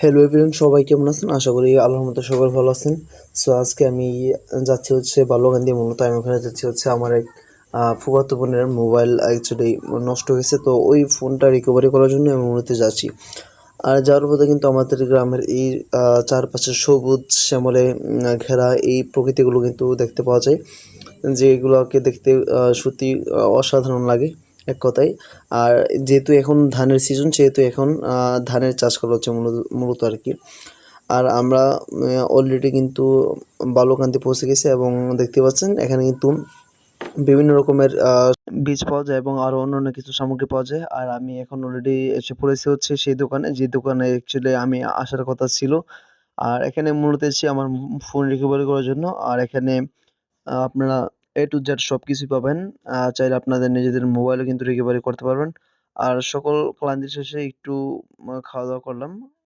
Hello everyone, সবাই কেমন আছেন? আশা করি আল্লাহর মতো সবাই ভালো আছেন। সো আজকে আমি যাচ্ছি হচ্ছে বালুকান্দি। মূলত আমি ওখানে যাচ্ছি হচ্ছে আমার এক ফুফাতো বোনের মোবাইল অ্যাকচুয়ালি নষ্ট হয়েছে, তো ওই ফোনটা রিকভারি করার জন্য আমি মূলত যাচ্ছি। আর যাওয়ার পথে কিন্তু আমাদের গ্রামের এই চারপাশে সবুজ শ্যামলে ঘেরা এই প্রকৃতিগুলো কিন্তু দেখতে পাওয়া যায়, যেগুলোকে দেখতে সত্যি অসাধারণ লাগে এক কথায়। আর যেহেতু এখন ধানের সিজন, সেহেতু এখন ধানের চাষ করা হচ্ছে মূলত আর কি। আর আমরা অলরেডি কিন্তু বালুকান্দি পৌঁছে গেছি এবং দেখতে পাচ্ছেন এখানে কিন্তু বিভিন্ন রকমের বীজ পাওয়া যায় এবং আরও অন্যান্য কিছু সামগ্রী পাওয়া যায়। আর আমি এখন অলরেডি এসে পড়েছি হচ্ছে সেই দোকানে, যে দোকানে অ্যাকচুয়ালি আমি আসার কথা ছিল। আর এখানে মূলত এসেছি আমার ফোন রিকভারি করার জন্য। আর এখানে আপনারা A to Z সবকিছুই পাবেন। চাইলে আপনাদের নিজেদের মোবাইলও কিন্তু রিকভারি করতে পারবেন। আর সকল ক্লান্তি শেষে একটু খাওয়া-দাওয়া করলাম।